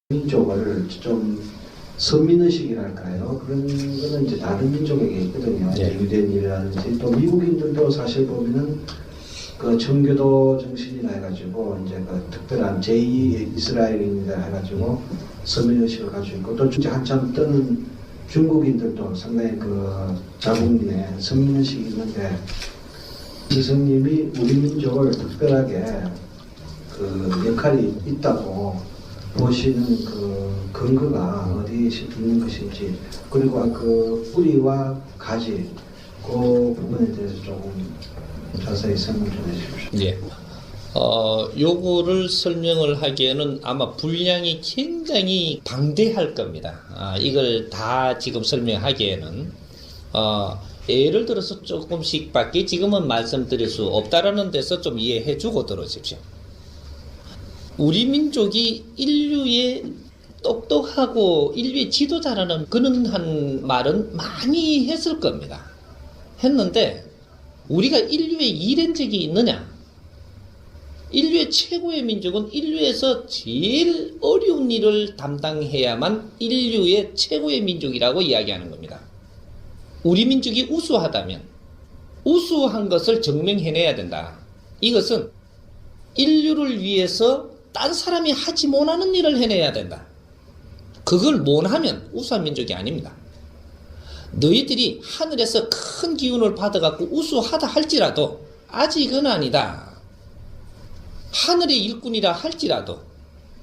민족을 좀 선민의식이랄까요? 그런 거는 이제 다른 민족에게 있거든요. 네. 유대인이라든지 또 미국인들도 사실 보면은 그 청교도 정신이라 해가지고 이제 그 특별한 제2 이스라엘인이라 해가지고 선민의식을 가지고 있고 또 이제 한참 뜨는 중국인들도 상당히 그 자국민의 선민의식이 있는데 지성님이 우리 민족을 특별하게 그 역할이 있다고 보시는 그 근거가 어디에 있는 것인지, 그리고 그 뿌리와 가지 그 부분에 대해서 조금 자세히 설명 좀 해주십시오. 예. 요거를 설명을 하기에는 아마 분량이 굉장히 방대할 겁니다. 이걸 다 지금 설명하기에는 예를 들어서 조금씩밖에 지금은 말씀드릴 수 없다라는 데서 좀 이해해주고 들어주십시오. 우리 민족이 인류의 똑똑하고 인류의 지도자라는 그런 한 말은 많이 했을 겁니다. 했는데 우리가 인류에 일한 적이 있느냐? 인류의 최고의 민족은 인류에서 제일 어려운 일을 담당해야만 인류의 최고의 민족이라고 이야기하는 겁니다. 우리 민족이 우수하다면 우수한 것을 증명해내야 된다. 이것은 인류를 위해서 딴 사람이 하지 못하는 일을 해내야 된다. 그걸 못하면 우수한 민족이 아닙니다. 너희들이 하늘에서 큰 기운을 받아갖고 우수하다 할지라도 아직은 아니다. 하늘의 일꾼이라 할지라도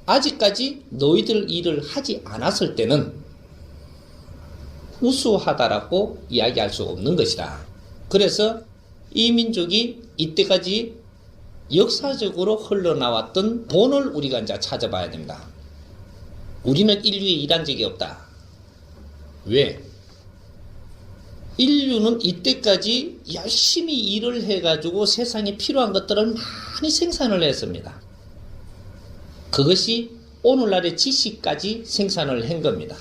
아직까지 너희들 일을 하지 않았을 때는 우수하다라고 이야기할 수 없는 것이다. 그래서 이 민족이 이때까지 역사적으로 흘러나왔던 본을 우리가 이제 찾아봐야 됩니다. 우리는 인류에 일한 적이 없다. 왜? 인류는 이때까지 열심히 일을 해가지고 세상에 필요한 것들을 많이 생산을 했습니다. 그것이 오늘날의 지식까지 생산을 한 겁니다.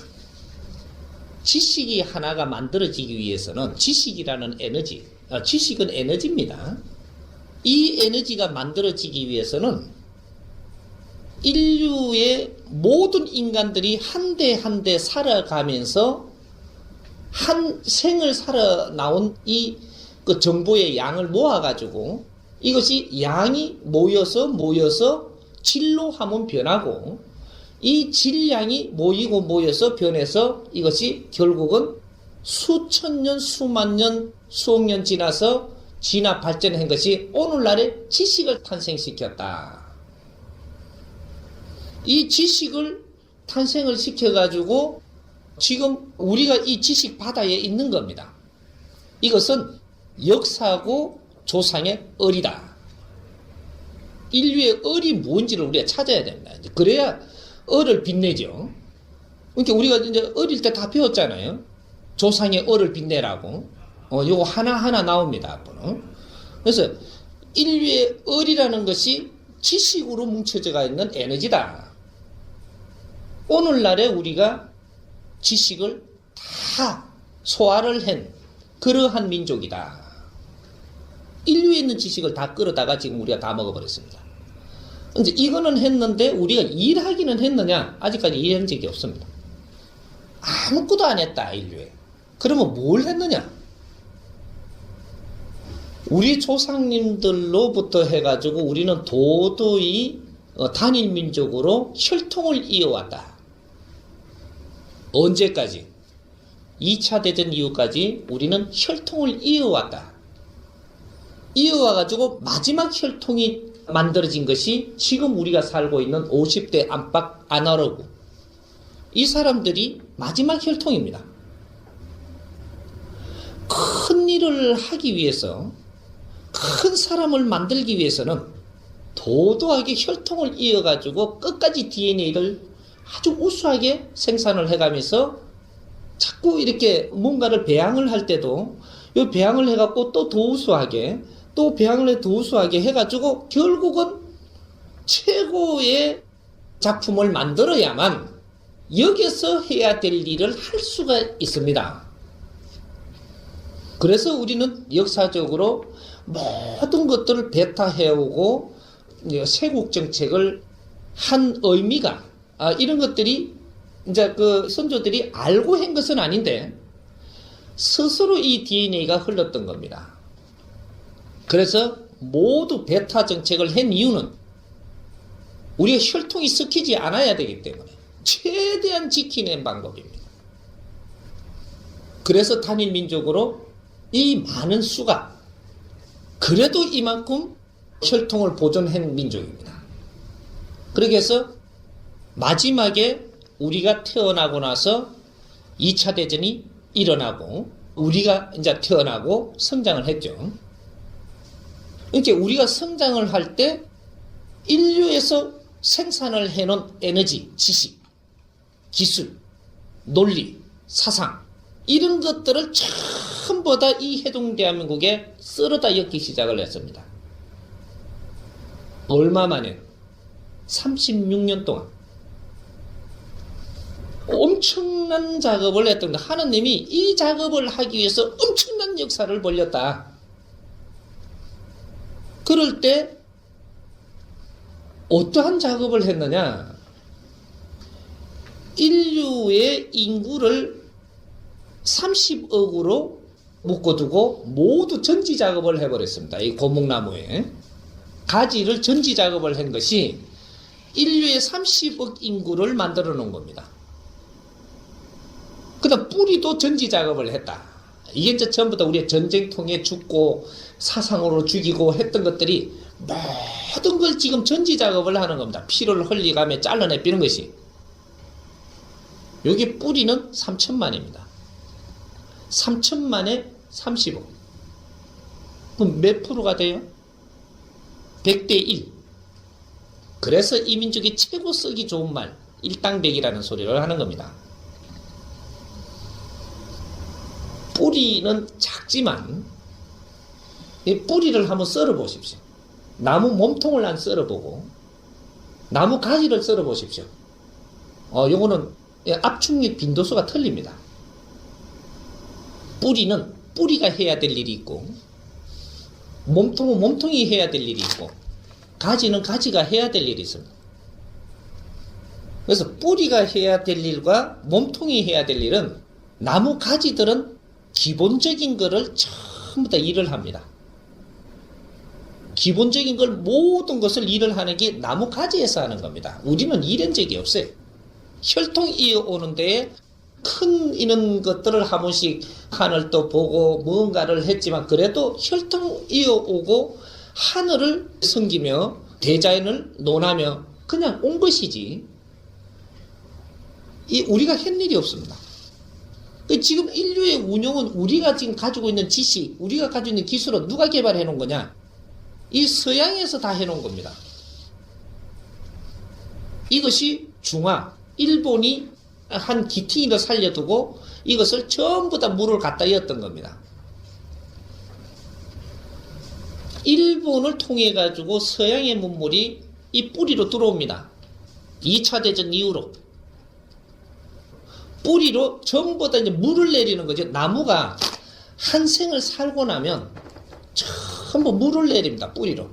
지식이 하나가 만들어지기 위해서는 지식이라는 에너지, 지식은 에너지입니다. 이 에너지가 만들어지기 위해서는 인류의 모든 인간들이 한 대 한 대 살아가면서 한 생을 살아나온 이 그 정보의 양을 모아가지고 이것이 양이 모여서 질로 하면 변하고 이 질량이 모여서 변해서 이것이 결국은 수천 년, 수만 년, 수억 년 지나서 발전한 것이 오늘날의 지식을 탄생시켰다. 이 지식을 탄생을 시켜가지고 지금 우리가 이 지식 바다에 있는 겁니다. 이것은 역사고 조상의 을이다. 인류의 을이 뭔지를 우리가 찾아야 됩니다. 그래야 을을 빛내죠. 그러니까 우리가 이제 어릴 때 다 배웠잖아요. 조상의 을을 빛내라고. 요거 하나하나 나옵니다. 앞으로. 그래서 인류의 을이라는 것이 지식으로 뭉쳐져 있는 에너지다. 오늘날에 우리가 지식을 다 소화를 한 그러한 민족이다. 인류에 있는 지식을 다 끌어다가 지금 우리가 다 먹어버렸습니다. 이제 이거는 했는데 우리가 일하기는 했느냐? 아직까지 일한 적이 없습니다. 아무것도 안 했다, 인류에. 그러면 뭘 했느냐? 우리 조상님들로부터 해가지고 우리는 도저히 단일 민족으로 혈통을 이어왔다. 언제까지? 2차 대전 이후까지 우리는 혈통을 이어왔다. 이어와가지고 마지막 혈통이 만들어진 것이 지금 우리가 살고 있는 50대 안팎 아날로그. 이 사람들이 마지막 혈통입니다. 큰 일을 하기 위해서, 큰 사람을 만들기 위해서는 도도하게 혈통을 이어가지고 끝까지 DNA를 아주 우수하게 생산을 해가면서 자꾸 이렇게 뭔가를 배양을 할 때도 이 배양을 해갖고 또 더 우수하게 또 배양을 더 우수하게 해가지고 결국은 최고의 작품을 만들어야만 여기서 해야 될 일을 할 수가 있습니다. 그래서 우리는 역사적으로 모든 것들을 배타해오고 세국 정책을 한 의미가 이런 것들이 이제 그 선조들이 알고 한 것은 아닌데 스스로 이 DNA가 흘렀던 겁니다. 그래서 모두 베타 정책을 한 이유는 우리가 혈통이 섞이지 않아야 되기 때문에 최대한 지키는 방법입니다. 그래서 단일 민족으로 이 많은 수가 그래도 이만큼 혈통을 보존한 민족입니다. 그렇게 해서 마지막에 우리가 태어나고 나서 2차 대전이 일어나고 우리가 이제 태어나고 성장을 했죠. 이렇게 우리가 성장을 할 때 인류에서 생산을 해놓은 에너지, 지식, 기술, 논리, 사상 이런 것들을 전부 다 이 해동대한민국에 쓸어다 엮기 시작을 했습니다. 얼마 만에? 36년 동안 엄청난 작업을 했던 것. 하느님이 이 작업을 하기 위해서 엄청난 역사를 벌였다. 그럴 때 어떠한 작업을 했느냐? 인류의 인구를 30억으로 묶어두고 모두 전지 작업을 해버렸습니다. 이 고목나무에 가지를 전지 작업을 한 것이 인류의 30억 인구를 만들어 놓은 겁니다. 그 다음 뿌리도 전지 작업을 했다. 이게 이제 전부 다 우리의 전쟁 통해 죽고 사상으로 죽이고 했던 것들이 모든 걸 지금 전지 작업을 하는 겁니다. 피를 흘리가며 잘라내 삐는 것이. 여기 뿌리는 3천만입니다. 3천만에 30억. 그럼 몇 프로가 돼요? 100대 1. 그래서 이 민족이 최고 쓰기 좋은 말, 일당백이라는 소리를 하는 겁니다. 뿌리는 작지만 이 뿌리를 한번 썰어 보십시오. 나무 몸통을 한 썰어보고 나무 가지를 썰어 보십시오. 요거는 압축력 빈도수가 틀립니다. 뿌리는 뿌리가 해야 될 일이 있고 몸통은 몸통이 해야 될 일이 있고 가지는 가지가 해야 될 일이 있습니다. 그래서 뿌리가 해야 될 일과 몸통이 해야 될 일은 나무 가지들은 기본적인 거를 전부 다 일을 합니다. 기본적인 걸 모든 것을 일을 하는 게 나무 가지에서 하는 겁니다. 우리는 일한 적이 없어요. 혈통 이어오는 데에 큰 이런 것들을 한 번씩 하늘도 보고 뭔가를 했지만 그래도 혈통 이어오고 하늘을 섬기며 대자연을 논하며 그냥 온 것이지 우리가 한 일이 없습니다. 지금 인류의 운영은 우리가 지금 가지고 있는 지식, 우리가 가지고 있는 기술은 누가 개발해 놓은 거냐? 이 서양에서 다 해놓은 겁니다. 이것이 중화, 일본이 한 기퉁이를 살려두고 이것을 전부 다 물을 갖다 이었던 겁니다. 일본을 통해 가지고 서양의 문물이 이 뿌리로 들어옵니다. 2차 대전 이후로 뿌리로 전부 다 이제 물을 내리는 거죠. 나무가 한 생을 살고 나면 전부 물을 내립니다. 뿌리로.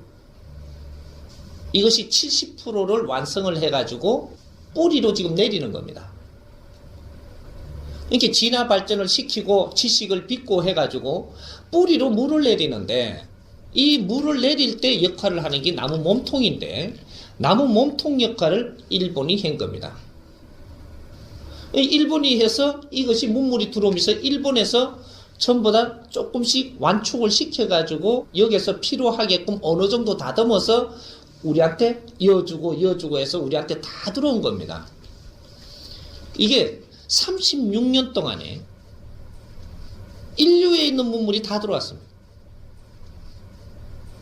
이것이 70%를 완성을 해가지고 뿌리로 지금 내리는 겁니다. 이렇게 진화 발전을 시키고 지식을 빚고 해가지고 뿌리로 물을 내리는데 이 물을 내릴 때 역할을 하는 게 나무 몸통인데 나무 몸통 역할을 일본이 한 겁니다. 일본이 해서 이것이 문물이 들어오면서 일본에서 전부 다 조금씩 완축을 시켜가지고 여기서 필요하게끔 어느 정도 다듬어서 우리한테 이어주고 해서 우리한테 다 들어온 겁니다. 이게 36년 동안에 인류에 있는 문물이 다 들어왔습니다.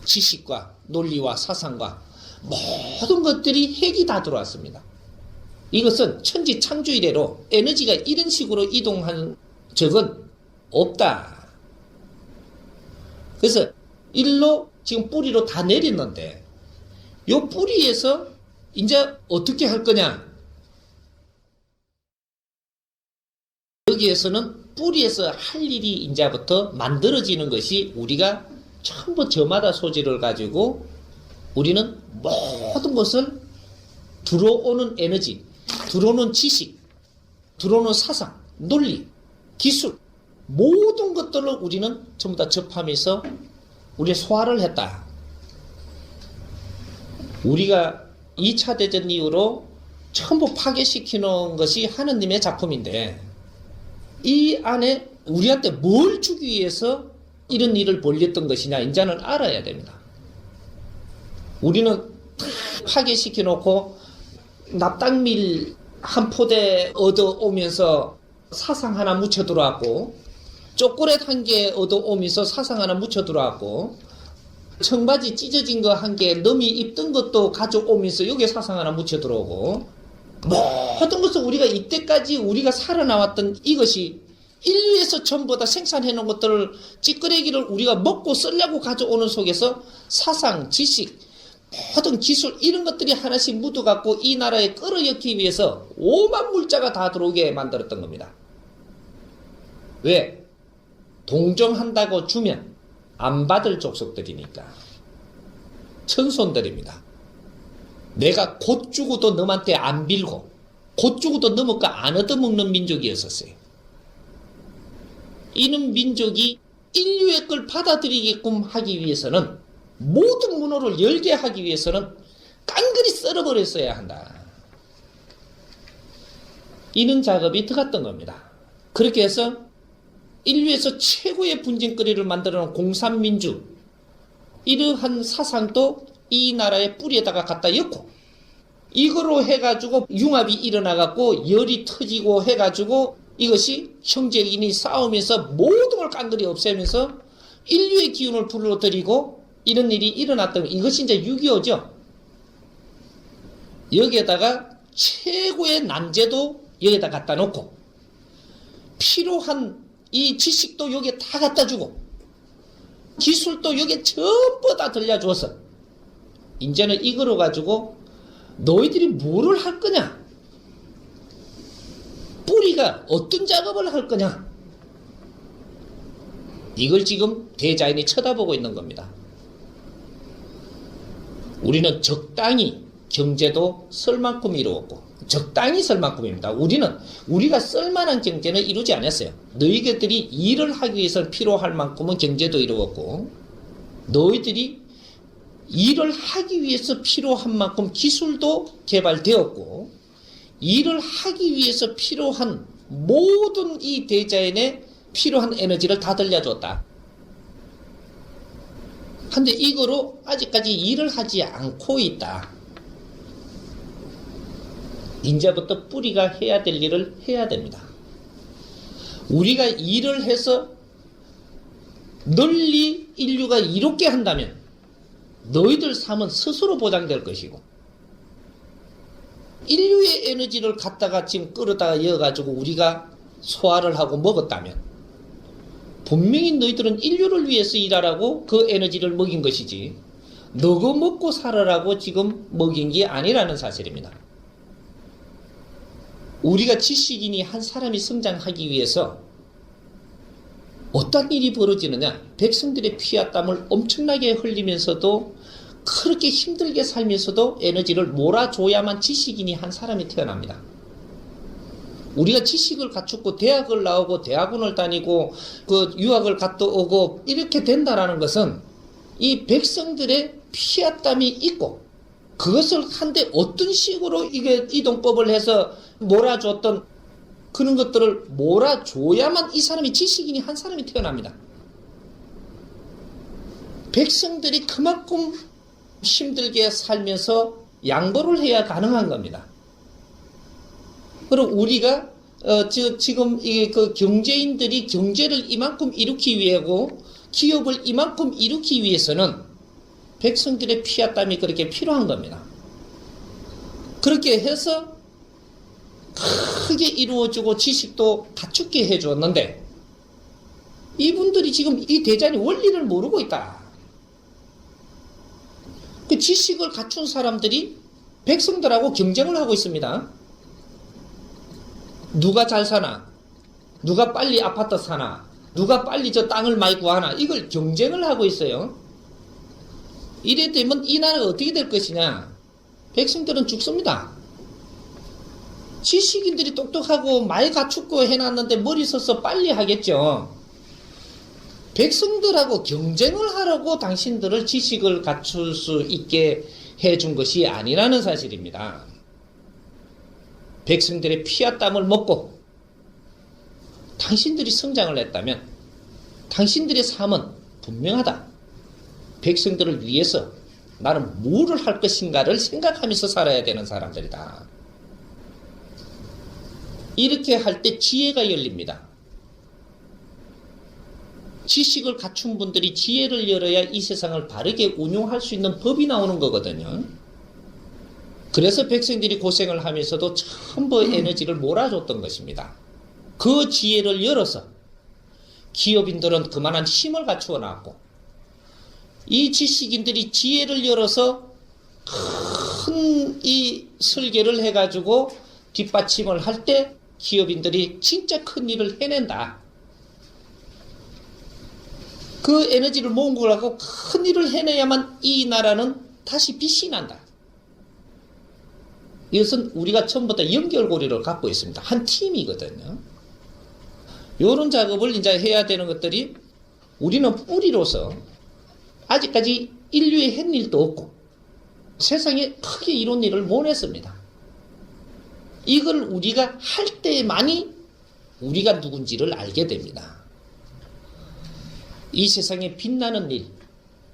지식과 논리와 사상과 모든 것들이 핵이 다 들어왔습니다. 이것은 천지 창조 이래로 에너지가 이런 식으로 이동한 적은 없다. 그래서 일로 지금 뿌리로 다 내렸는데 요 뿌리에서 이제 어떻게 할 거냐? 여기에서는 뿌리에서 할 일이 이제부터 만들어지는 것이 우리가 전부 저마다 소질을 가지고 우리는 모든 것을 들어오는 에너지, 들어오는 지식, 들어오는 사상, 논리, 기술 모든 것들을 우리는 전부 다 접하면서 우리 소화를 했다. 우리가 2차 대전 이후로 전부 파괴시키는 것이 하느님의 작품인데 이 안에 우리한테 뭘 주기 위해서 이런 일을 벌였던 것이냐 이제는 알아야 됩니다. 우리는 파괴시켜 놓고 납당밀 한 포대 얻어오면서 사상 하나 묻혀 들어왔고 초콜릿 한 개 얻어오면서 사상 하나 묻혀 들어왔고 청바지 찢어진 거 한 개 넘이 입던 것도 가져오면서 여기에 사상 하나 묻혀 들어오고 모든 것을 우리가 이때까지 우리가 살아나왔던 이것이 인류에서 전부 다 생산해 놓은 것들을 찌끄레기를 우리가 먹고 쓰려고 가져오는 속에서 사상, 지식, 모든 기술 이런 것들이 하나씩 묻어갖고 이 나라에 끌어넣기 위해서 오만 물자가 다 들어오게 만들었던 겁니다. 왜? 동정한다고 주면 안 받을 족속들이니까. 천손들입니다. 내가 곧 죽어도 너한테 안 빌고 곧 죽어도 너무 안 얻어먹는 민족이었었어요. 이는 민족이 인류의 걸 받아들이게끔 하기 위해서는 모든 문호를 열게 하기 위해서는 깡그리 썰어버렸어야 한다. 이런 작업이 들어갔던 겁니다. 그렇게 해서 인류에서 최고의 분쟁거리를 만들어놓은 공산민주 이러한 사상도 이 나라의 뿌리에다가 갖다 엮고 이거로 해가지고 융합이 일어나갖고 열이 터지고 해가지고 이것이 형제인이 싸우면서 모든 걸 깡그리 없애면서 인류의 기운을 불러들이고 이런 일이 일어났던 이것이 이제 6.25죠. 여기에다가 최고의 난제도 여기다 갖다 놓고 필요한 이 지식도 여기에 다 갖다 주고 기술도 여기에 전부 다 들려줘서 이제는 이거로 가지고 너희들이 뭐를 할 거냐? 뿌리가 어떤 작업을 할 거냐? 이걸 지금 대자연이 쳐다보고 있는 겁니다. 우리는 적당히 경제도 쓸 만큼 이루었고 적당히 쓸 만큼입니다. 우리가 쓸 만한 경제는 이루지 않았어요. 너희들이 일을 하기 위해서 필요할 만큼은 경제도 이루었고 너희들이 일을 하기 위해서 필요한 만큼 기술도 개발되었고 일을 하기 위해서 필요한 모든 이 대자연에 필요한 에너지를 다 들려줬다. 근데 이거로 아직까지 일을 하지 않고 있다. 이제부터 뿌리가 해야 될 일을 해야 됩니다. 우리가 일을 해서 널리 인류가 이롭게 한다면 너희들 삶은 스스로 보장될 것이고 인류의 에너지를 갖다가 지금 끌어다가 이어가지고 우리가 소화를 하고 먹었다면 분명히 너희들은 인류를 위해서 일하라고 그 에너지를 먹인 것이지 너거 먹고 살아라고 지금 먹인 게 아니라는 사실입니다. 우리가 지식인이 한 사람이 성장하기 위해서 어떤 일이 벌어지느냐? 백성들의 피와 땀을 엄청나게 흘리면서도 그렇게 힘들게 살면서도 에너지를 몰아줘야만 지식인이 한 사람이 태어납니다. 우리가 지식을 갖추고 대학을 나오고 대학원을 다니고 그 유학을 갔다 오고 이렇게 된다라는 것은 이 백성들의 피와 땀이 있고 그것을 한데 어떤 식으로 이게 이동법을 해서 몰아줬던 그런 것들을 몰아줘야만 이 사람이 지식인이 한 사람이 태어납니다. 백성들이 그만큼 힘들게 살면서 양보를 해야 가능한 겁니다. 그리고 우리가 지금 그 경제인들이 경제를 이만큼 일으키기 위하고 기업을 이만큼 일으키기 위해서는 백성들의 피와 땀이 그렇게 필요한 겁니다. 그렇게 해서 크게 이루어지고 지식도 갖추게 해줬는데 이분들이 지금 이 대자연의 원리를 모르고 있다. 그 지식을 갖춘 사람들이 백성들하고 경쟁을 하고 있습니다. 누가 잘 사나? 누가 빨리 아파트 사나? 누가 빨리 저 땅을 많이 구하나? 이걸 경쟁을 하고 있어요. 이래 되면 이 나라가 어떻게 될 것이냐? 백성들은 죽습니다. 지식인들이 똑똑하고 말 갖추고 해놨는데 머리 써서 빨리 하겠죠. 백성들하고 경쟁을 하라고 당신들을 지식을 갖출 수 있게 해준 것이 아니라는 사실입니다. 백성들의 피와 땀을 먹고 당신들이 성장을 했다면 당신들의 삶은 분명하다. 백성들을 위해서 나는 뭐를 할 것인가를 생각하면서 살아야 되는 사람들이다. 이렇게 할 때 지혜가 열립니다. 지식을 갖춘 분들이 지혜를 열어야 이 세상을 바르게 운용할 수 있는 법이 나오는 거거든요. 그래서 백성들이 고생을 하면서도 전부 에너지를 몰아줬던 것입니다. 그 지혜를 열어서 기업인들은 그만한 힘을 갖추어 놨고, 이 지식인들이 지혜를 열어서 큰 이 설계를 해가지고 뒷받침을 할 때 기업인들이 진짜 큰 일을 해낸다. 그 에너지를 모은 걸 갖고 큰 일을 해내야만 이 나라는 다시 빛이 난다. 이것은 우리가 처음부터 연결고리를 갖고 있습니다. 한 팀이거든요. 이런 작업을 이제 해야 되는 것들이, 우리는 뿌리로서 아직까지 인류에 한 일도 없고 세상에 크게 이런 일을 못 했습니다. 이걸 우리가 할 때만이 우리가 누군지를 알게 됩니다. 이 세상에 빛나는 일,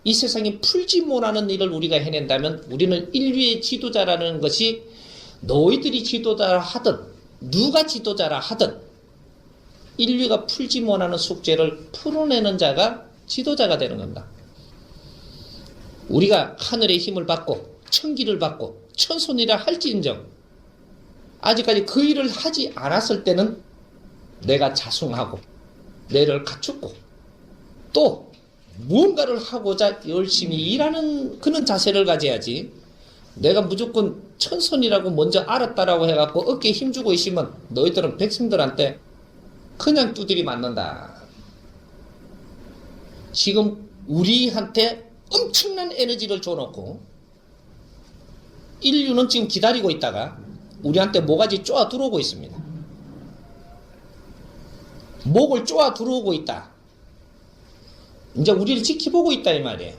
이 세상에 풀지 못하는 일을 우리가 해낸다면 우리는 인류의 지도자라는 것이, 너희들이 지도자라 하든 누가 지도자라 하든 인류가 풀지 못하는 숙제를 풀어내는 자가 지도자가 되는 겁니다. 우리가 하늘의 힘을 받고 천기를 받고 천손이라 할지인정 아직까지 그 일을 하지 않았을 때는 내가 자숭하고 내를 갖추고 또 무언가를 하고자 열심히 일하는 그런 자세를 가져야지, 내가 무조건 천선이라고 먼저 알았다라고 해갖고 어깨에 힘주고 있으면 너희들은 백성들한테 그냥 두드리 맞는다. 지금 우리한테 엄청난 에너지를 줘놓고 인류는 지금 기다리고 있다가 우리한테 모가지 쪼아 들어오고 있습니다. 목을 쪼아 들어오고 있다. 이제 우리를 지켜보고 있다 이 말이에요.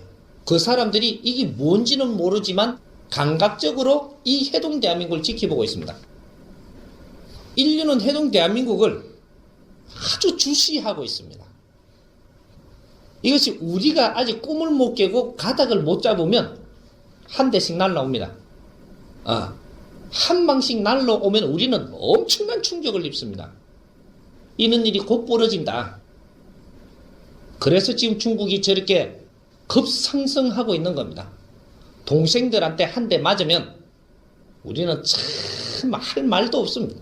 그 사람들이 이게 뭔지는 모르지만 감각적으로 이 해동 대한민국을 지켜보고 있습니다. 인류는 해동 대한민국을 아주 주시하고 있습니다. 이것이 우리가 아직 꿈을 못 깨고 가닥을 못 잡으면 한 대씩 날라옵니다. 한 방씩 날라오면 우리는 엄청난 충격을 입습니다. 이런 일이 곧 벌어진다. 그래서 지금 중국이 저렇게 급상승하고 있는 겁니다. 동생들한테 한 대 맞으면 우리는 참 할 말도 없습니다.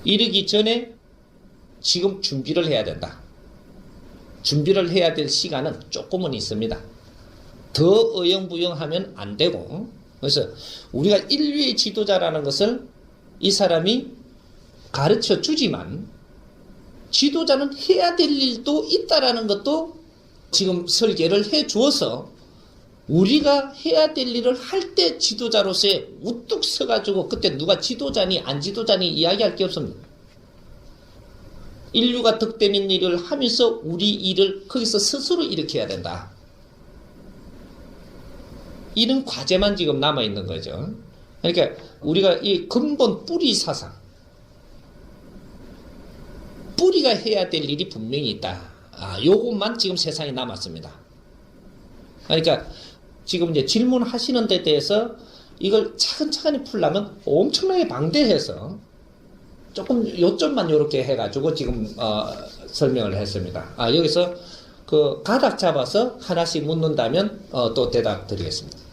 이러기 전에 지금 준비를 해야 된다. 준비를 해야 될 시간은 조금은 있습니다. 더 어영부영하면 안 되고, 그래서 우리가 인류의 지도자라는 것을 이 사람이 가르쳐 주지만 지도자는 해야 될 일도 있다라는 것도 지금 설계를 해 주어서 우리가 해야 될 일을 할 때 지도자로서의 우뚝 서가지고 그때 누가 지도자니 안 지도자니 이야기할 게 없습니다. 인류가 득되는 일을 하면서 우리 일을 거기서 스스로 일으켜야 된다. 이런 과제만 지금 남아있는 거죠. 그러니까 우리가 이 근본 뿌리 사상, 뿌리가 해야 될 일이 분명히 있다. 요것만 지금 세상에 남았습니다. 그러니까 지금 이제 질문하시는 데 대해서 이걸 차근차근히 풀려면 엄청나게 방대해서 조금 요점만 이렇게 해가지고 지금 설명을 했습니다. 여기서 그 가닥 잡아서 하나씩 묻는다면 또 대답 드리겠습니다.